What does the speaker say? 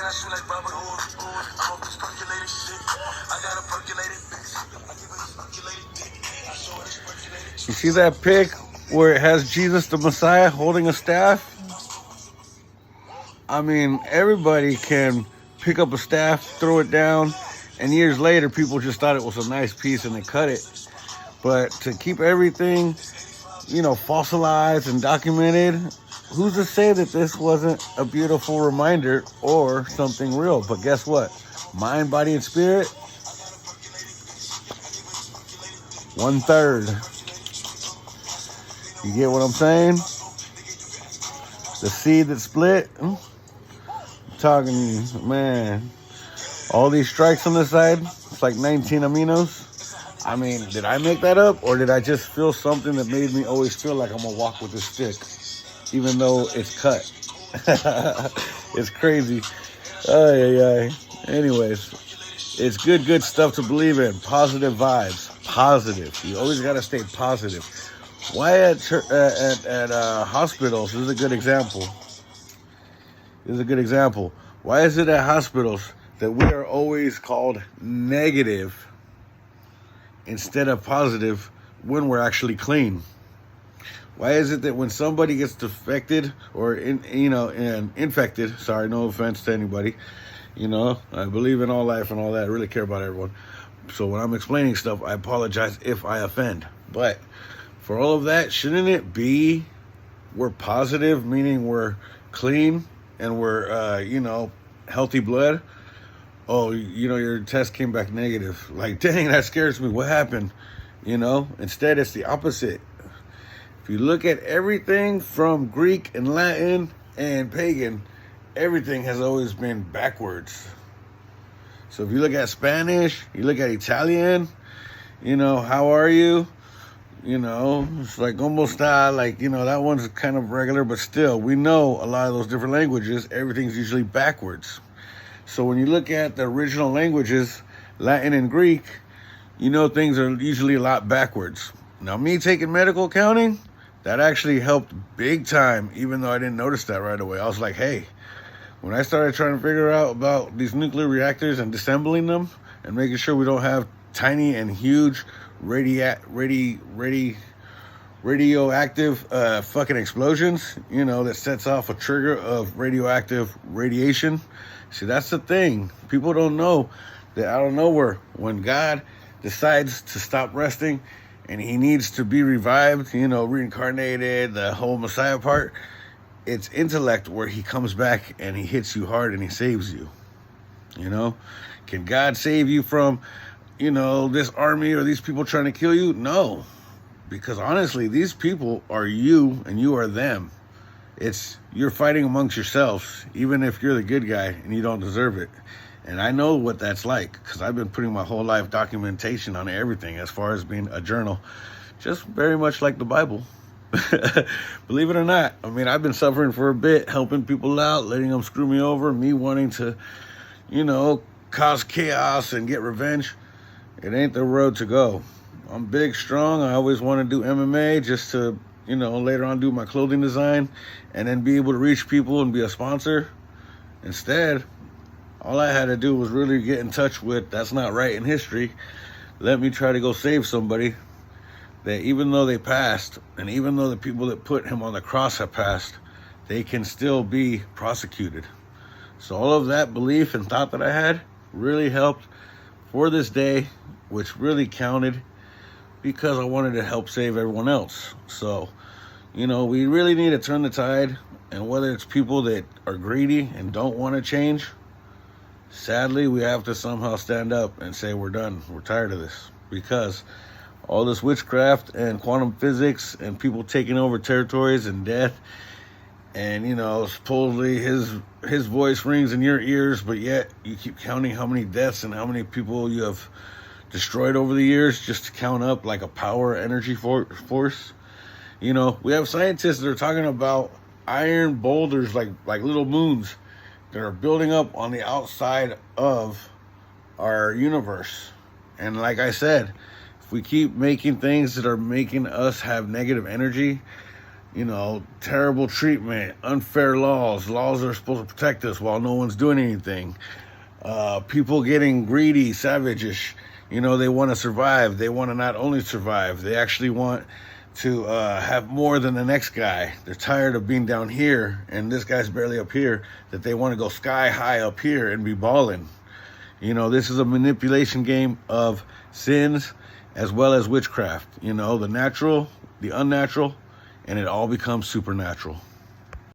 You see that pic where it has Jesus the Messiah holding a staff? I mean, everybody can pick up a staff, throw it down, and years later, people just thought it was a nice piece and they cut it. But to keep everything, fossilized and documented, who's to say that this wasn't a beautiful reminder or something real? But guess what? Mind, body, and spirit, 1/3. You get what I'm saying? The seed that split. I'm talking to you, man. All these strikes on the side, it's like 19 aminos. I mean, did I make that up, or did I just feel something that made me always feel like I'm gonna walk with this stick, even though it's cut? It's crazy. Anyways, it's good stuff to believe in. Positive vibes. Positive. You always gotta stay positive. Why at hospitals? This is a good example. Why is it at hospitals that we are always called negative instead of positive when we're actually clean? Why is it that when somebody gets defected or infected, sorry, no offense to anybody, I believe in all life and all that. I really care about everyone. So when I'm explaining stuff, I apologize if I offend. But for all of that, shouldn't it be we're positive, meaning we're clean and we're, healthy blood? Oh, your test came back negative. Like, dang, that scares me. What happened? Instead, it's the opposite. If you look at everything from Greek and Latin and pagan, everything has always been backwards. So if you look at Spanish, you look at Italian, how are you? It's like como está, that one's kind of regular, but still, we know a lot of those different languages, everything's usually backwards. So when you look at the original languages, Latin and Greek, things are usually a lot backwards. Now, me taking medical accounting, that actually helped big time, even though I didn't notice that right away. I was like, hey, when I started trying to figure out about these nuclear reactors and disassembling them and making sure we don't have tiny and huge radioactive fucking explosions, that sets off a trigger of radioactive radiation. See, that's the thing. People don't know that out of nowhere, when God decides to stop resting and he needs to be revived, reincarnated, the whole Messiah part, it's intellect where he comes back and he hits you hard and he saves you. Can God save you from, this army or these people trying to kill you? No. Because honestly, these people are you and you are them. You're fighting amongst yourselves, even if you're the good guy and you don't deserve it. And I know what that's like because I've been putting my whole life documentation on everything as far as being a journal, just very much like the Bible. Believe it or not, I mean, I've been suffering for a bit, helping people out, letting them screw me over, me wanting to, cause chaos and get revenge. It ain't the road to go. I'm big, strong. I always want to do MMA just to, later on do my clothing design and then be able to reach people and be a sponsor. Instead, all I had to do was really get in touch with that's not right in history. Let me try to go save somebody that even though they passed, and even though the people that put him on the cross have passed, they can still be prosecuted. So all of that belief and thought that I had really helped for this day, which really counted because I wanted to help save everyone else. So, we really need to turn the tide, and whether it's people that are greedy and don't want to change, sadly, we have to somehow stand up and say we're done. We're tired of this because all this witchcraft and quantum physics and people taking over territories and death. And, supposedly his voice rings in your ears, but yet you keep counting how many deaths and how many people you have destroyed over the years just to count up like a power energy force. We have scientists that are talking about iron boulders like little moons that are building up on the outside of our universe. And like I said, if we keep making things that are making us have negative energy, terrible treatment, unfair laws that are supposed to protect us while no one's doing anything. People getting greedy, savagish. They want to survive. They want to not only survive, they actually want to have more than the next guy. They're tired of being down here and this guy's barely up here, that they want to go sky high up here and be balling. This is a manipulation game of sins as well as witchcraft. The natural, the unnatural, and it all becomes supernatural.